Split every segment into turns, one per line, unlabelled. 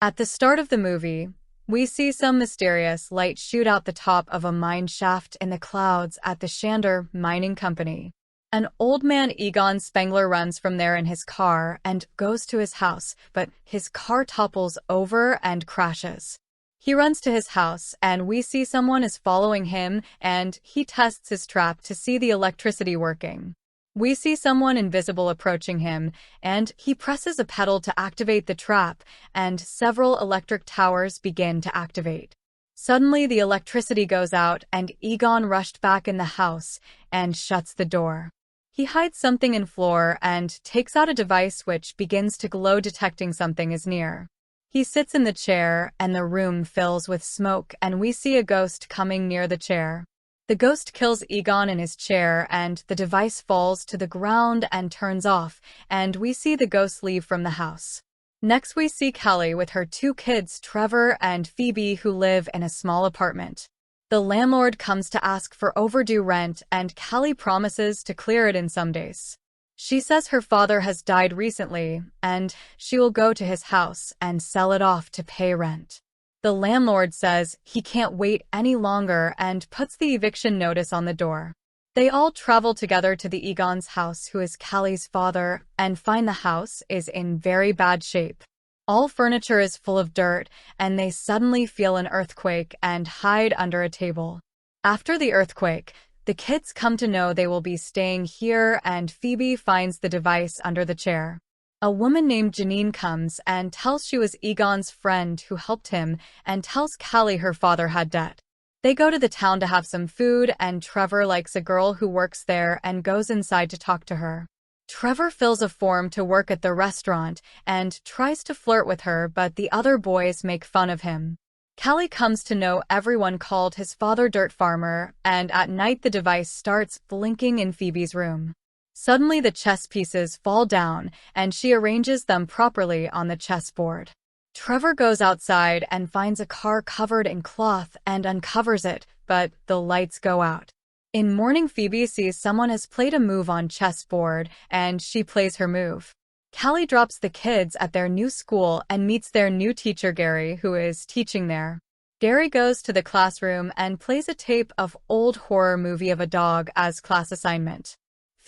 At the start of the movie, we see some mysterious light shoot out the top of a mine shaft in the clouds at the Shander Mining Company. An old man, Egon Spengler, runs from there in his car and goes to his house, but his car topples over and crashes. He runs to his house, and we see someone is following him, and he tests his trap to see the electricity working. We see someone invisible approaching him, and he presses a pedal to activate the trap, and several electric towers begin to activate. Suddenly, the electricity goes out, and Egon rushed back in the house and shuts the door. He hides something in floor and takes out a device which begins to glow, detecting something is near. He sits in the chair, and the room fills with smoke, and we see a ghost coming near the chair. The ghost kills Egon in his chair, and the device falls to the ground and turns off, and we see the ghost leave from the house. Next, we see Kelly with her two kids, Trevor and Phoebe, who live in a small apartment. The landlord comes to ask for overdue rent, and Kelly promises to clear it in some days. She says her father has died recently, and she will go to his house and sell it off to pay rent. The landlord says he can't wait any longer and puts the eviction notice on the door. They all travel together to the Egon's house, who is Kelly's father, and find the house is in very bad shape. All furniture is full of dirt, and they suddenly feel an earthquake and hide under a table. After the earthquake, the kids come to know they will be staying here, and Phoebe finds the device under the chair. A woman named Janine comes and tells she was Egon's friend who helped him, and tells Kelly her father had debt. They go to the town to have some food, and Trevor likes a girl who works there and goes inside to talk to her. Trevor fills a form to work at the restaurant and tries to flirt with her, but the other boys make fun of him. Kelly comes to know everyone called his father Dirt Farmer, and at night the device starts blinking in Phoebe's room. Suddenly the chess pieces fall down, and she arranges them properly on the chessboard. Trevor goes outside and finds a car covered in cloth and uncovers it, but the lights go out. In morning, Phoebe sees someone has played a move on chessboard, and she plays her move. Kelly drops the kids at their new school and meets their new teacher, Gary, who is teaching there. Gary goes to the classroom and plays a tape of old horror movie of a dog as class assignment.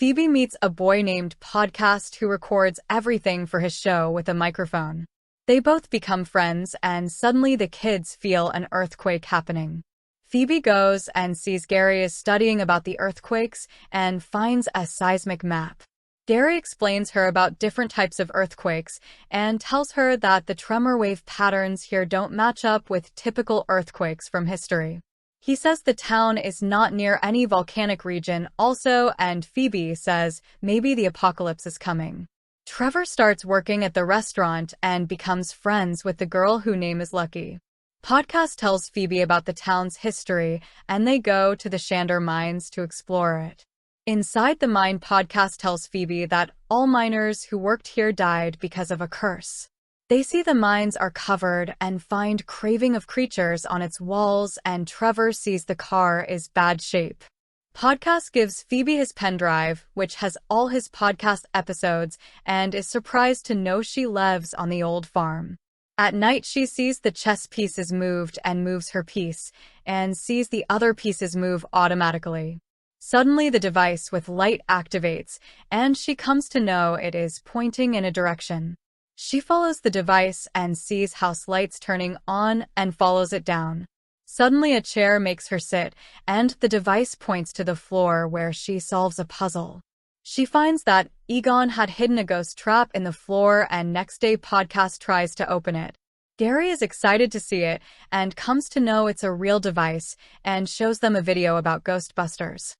Phoebe meets a boy named Podcast who records everything for his show with a microphone. They both become friends, and suddenly the kids feel an earthquake happening. Phoebe goes and sees Gary is studying about the earthquakes and finds a seismic map. Gary explains her about different types of earthquakes and tells her that the tremor wave patterns here don't match up with typical earthquakes from history. He says the town is not near any volcanic region also, and Phoebe says maybe the apocalypse is coming. Trevor starts working at the restaurant and becomes friends with the girl whose name is Lucky. Podcast tells Phoebe about the town's history, and they go to the Shander mines to explore it. Inside the mine, Podcast tells Phoebe that all miners who worked here died because of a curse. They see the mines are covered and find craving of creatures on its walls, and Trevor sees the car is bad shape. Podcast gives Phoebe his pen drive, which has all his podcast episodes, and is surprised to know she lives on the old farm. At night, she sees the chess pieces moved and moves her piece, and sees the other pieces move automatically. Suddenly, the device with light activates, and she comes to know it is pointing in a direction. She follows the device and sees house lights turning on and follows it down. Suddenly, a chair makes her sit, and the device points to the floor where she solves a puzzle. She finds that Egon had hidden a ghost trap in the floor, and next day Podcast tries to open it. Gary is excited to see it and comes to know it's a real device and shows them a video about Ghostbusters.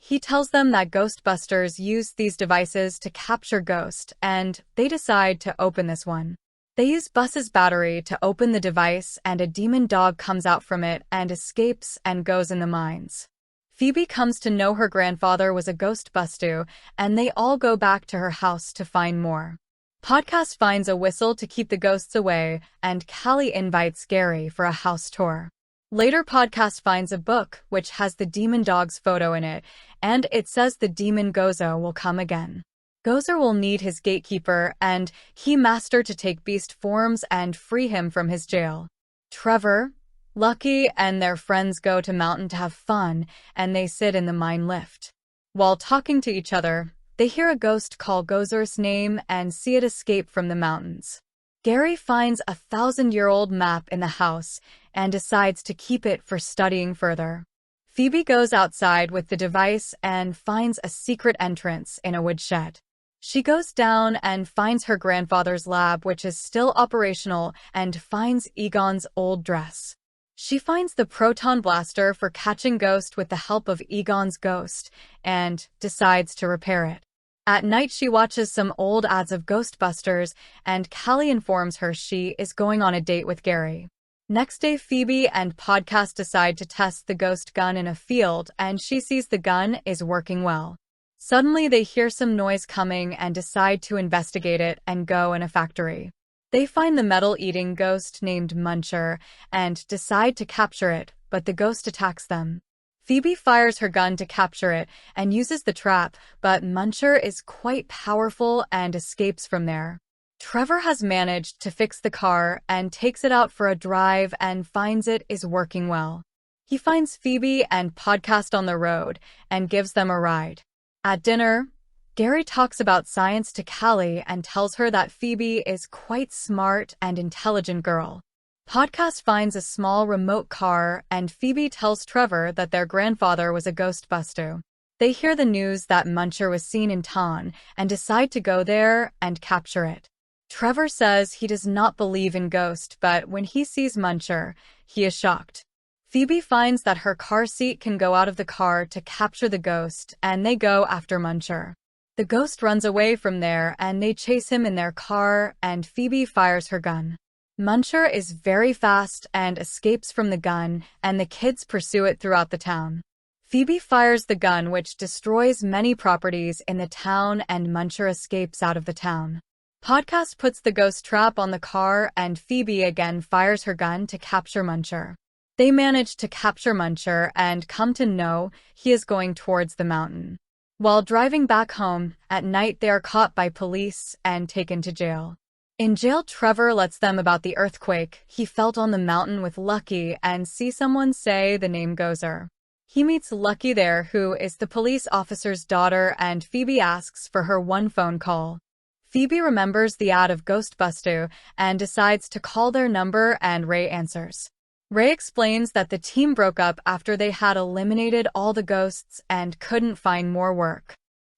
He tells them that Ghostbusters used these devices to capture ghosts, and they decide to open this one. They use Bus's battery to open the device, and a demon dog comes out from it and escapes and goes in the mines. Phoebe comes to know her grandfather was a Ghostbuster, and they all go back to her house to find more. Podcast finds a whistle to keep the ghosts away, and Kelly invites Gary for a house tour. Later, Podcast finds a book which has the demon dog's photo in it, and it says the demon Gozo will come again. Gozer will need his gatekeeper and key master to take beast forms and free him from his jail. Trevor, Lucky, and their friends go to mountain to have fun, and they sit in the mine lift. While talking to each other, they hear a ghost call Gozer's name and see it escape from the mountains. Gary finds a 1,000-year-old map in the house and decides to keep it for studying further. Phoebe goes outside with the device and finds a secret entrance in a woodshed. She goes down and finds her grandfather's lab, which is still operational, and finds Egon's old dress. She finds the proton blaster for catching ghosts with the help of Egon's ghost and decides to repair it. At night, she watches some old ads of Ghostbusters, and Callie informs her she is going on a date with Gary. Next day, Phoebe and Podcast decide to test the ghost gun in a field, and she sees the gun is working well. Suddenly, they hear some noise coming and decide to investigate it and go in a factory. They find the metal-eating ghost named Muncher and decide to capture it, but the ghost attacks them. Phoebe fires her gun to capture it and uses the trap, but Muncher is quite powerful and escapes from there. Trevor has managed to fix the car and takes it out for a drive and finds it is working well. He finds Phoebe and Podcast on the road and gives them a ride. At dinner, Gary talks about science to Callie and tells her that Phoebe is quite smart and intelligent girl. Podcast finds a small remote car and Phoebe tells Trevor that their grandfather was a Ghostbuster. They hear the news that Muncher was seen in town and decide to go there and capture it. Trevor says he does not believe in ghosts, but when he sees Muncher, he is shocked. Phoebe finds that her car seat can go out of the car to capture the ghost, and they go after Muncher. The ghost runs away from there, and they chase him in their car, and Phoebe fires her gun. Muncher is very fast and escapes from the gun, and the kids pursue it throughout the town. Phoebe fires the gun, which destroys many properties in the town, and Muncher escapes out of the town. Podcast puts the ghost trap on the car, and Phoebe again fires her gun to capture Muncher. They manage to capture Muncher and come to know he is going towards the mountain. While driving back home, at night they are caught by police and taken to jail. In jail, Trevor lets them about the earthquake he felt on the mountain with Lucky and sees someone say the name Gozer. He meets Lucky there, who is the police officer's daughter, and Phoebe asks for her one phone call. Phoebe remembers the ad of Ghostbusters and decides to call their number, and Ray answers. Ray explains that the team broke up after they had eliminated all the ghosts and couldn't find more work.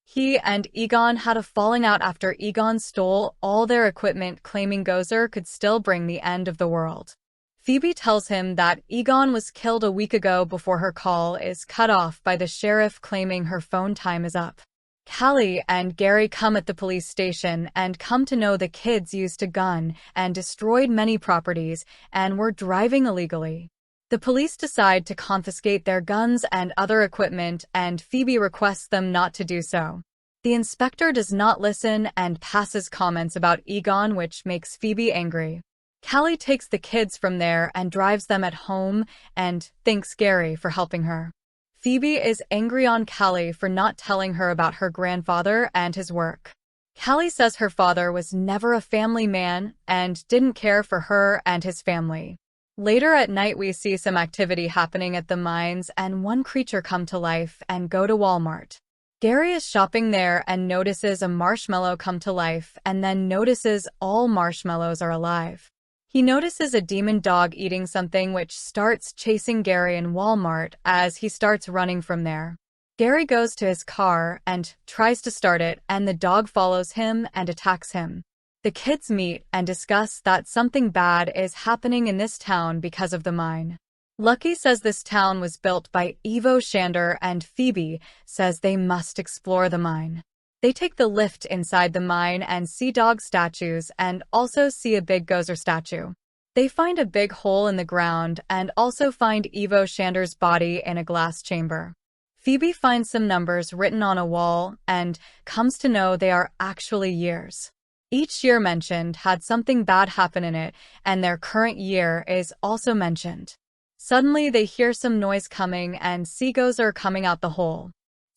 He and Egon had a falling out after Egon stole all their equipment, claiming Gozer could still bring the end of the world. Phoebe tells him that Egon was killed a week ago before her call is cut off by the sheriff, claiming her phone time is up. Callie and Gary come at the police station and come to know the kids used a gun and destroyed many properties and were driving illegally. The police decide to confiscate their guns and other equipment, and Phoebe requests them not to do so. The inspector does not listen and passes comments about Egon, which makes Phoebe angry. Callie takes the kids from there and drives them at home and thanks Gary for helping her. Phoebe is angry on Callie for not telling her about her grandfather and his work. Callie says her father was never a family man and didn't care for her and his family. Later at night, we see some activity happening at the mines and one creature come to life and go to Walmart. Gary is shopping there and notices a marshmallow come to life and then notices all marshmallows are alive. He notices a demon dog eating something, which starts chasing Gary in Walmart as he starts running from there. Gary goes to his car and tries to start it, and the dog follows him and attacks him. The kids meet and discuss that something bad is happening in this town because of the mine. Lucky says this town was built by Ivo Shander, and Phoebe says they must explore the mine. They take the lift inside the mine and see dog statues and also see a big Gozer statue. They find a big hole in the ground and also find Ivo Shander's body in a glass chamber. Phoebe finds some numbers written on a wall and comes to know they are actually years. Each year mentioned had something bad happen in it, and their current year is also mentioned. Suddenly they hear some noise coming and see Gozer coming out the hole.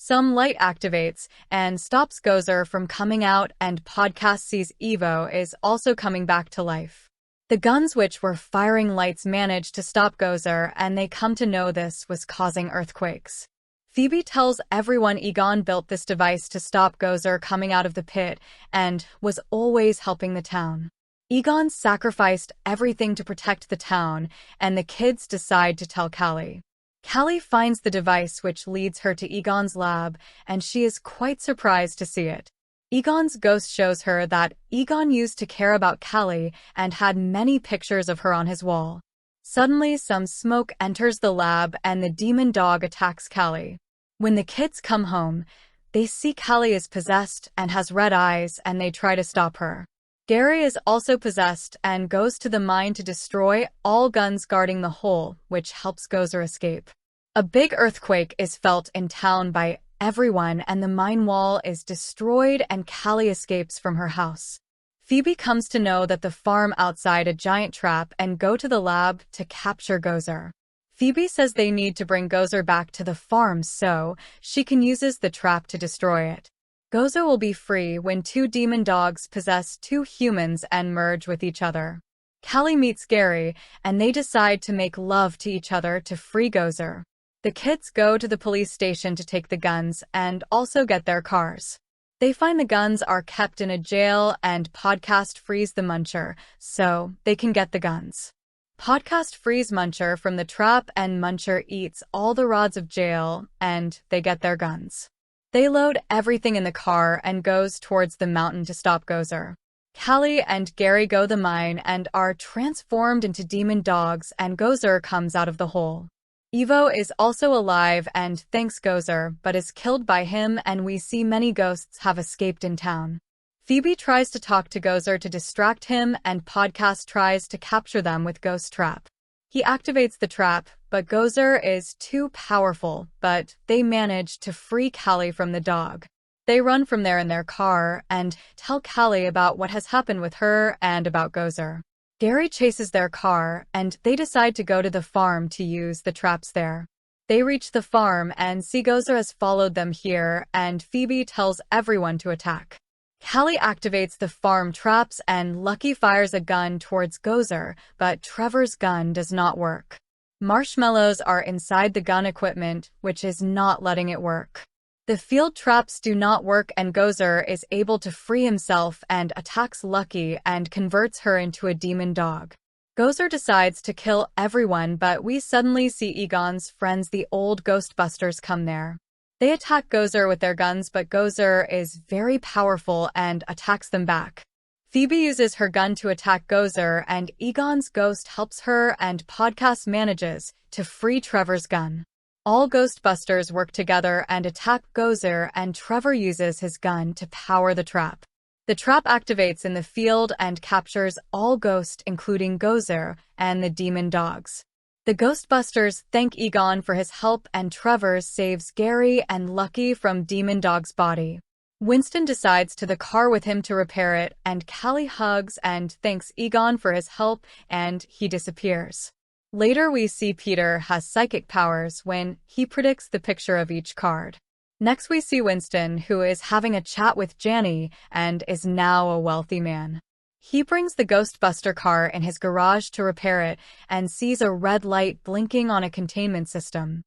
Some light activates and stops Gozer from coming out, and Podcast sees Evo is also coming back to life. The guns which were firing lights manage to stop Gozer, and they come to know this was causing earthquakes. Phoebe tells everyone Egon built this device to stop Gozer coming out of the pit and was always helping the town. Egon sacrificed everything to protect the town, and the kids decide to tell Callie. Callie finds the device which leads her to Egon's lab, and she is quite surprised to see it. Egon's ghost shows her that Egon used to care about Callie and had many pictures of her on his wall. Suddenly, some smoke enters the lab and the demon dog attacks Callie. When the kids come home, they see Callie is possessed and has red eyes, and they try to stop her. Gary is also possessed and goes to the mine to destroy all guns guarding the hole, which helps Gozer escape. A big earthquake is felt in town by everyone, and the mine wall is destroyed and Callie escapes from her house. Phoebe comes to know that the farm outside a giant trap and go to the lab to capture Gozer. Phoebe says they need to bring Gozer back to the farm so she can use the trap to destroy it. Gozer will be free when two demon dogs possess two humans and merge with each other. Callie meets Gary, and they decide to make love to each other to free Gozer. The kids go to the police station to take the guns and also get their cars. They find the guns are kept in a jail, and Podcast frees the Muncher so they can get the guns. Podcast frees Muncher from the trap, and Muncher eats all the rods of jail, and they get their guns. They load everything in the car and goes towards the mountain to stop Gozer. Callie and Gary go the mine and are transformed into demon dogs, and Gozer comes out of the hole. Evo is also alive and thanks Gozer, but is killed by him, and we see many ghosts have escaped in town. Phoebe tries to talk to Gozer to distract him, and Podcast tries to capture them with Ghost Trap. He activates the trap, but Gozer is too powerful, but they manage to free Callie from the dog. They run from there in their car and tell Callie about what has happened with her and about Gozer. Gary chases their car, and they decide to go to the farm to use the traps there. They reach the farm and see Gozer has followed them here, and Phoebe tells everyone to attack. Callie activates the farm traps, and Lucky fires a gun towards Gozer, but Trevor's gun does not work. Marshmallows are inside the gun equipment, which is not letting it work. The field traps do not work, and Gozer is able to free himself and attacks Lucky and converts her into a demon dog. Gozer decides to kill everyone, but we suddenly see Egon's friends, the old Ghostbusters, come there. They attack Gozer with their guns, but Gozer is very powerful and attacks them back. Phoebe uses her gun to attack Gozer, and Egon's ghost helps her, and Podcast manages to free Trevor's gun. All Ghostbusters work together and attack Gozer, and Trevor uses his gun to power the trap. The trap activates in the field and captures all ghosts, including Gozer and the demon dogs. The Ghostbusters thank Egon for his help, and Trevor saves Gary and Lucky from Demon Dog's body. Winston decides to the car with him to repair it, and Callie hugs and thanks Egon for his help, and he disappears. Later we see Peter has psychic powers when he predicts the picture of each card. Next we see Winston, who is having a chat with Janny and is now a wealthy man. He brings the Ghostbuster car in his garage to repair it and sees a red light blinking on a containment system.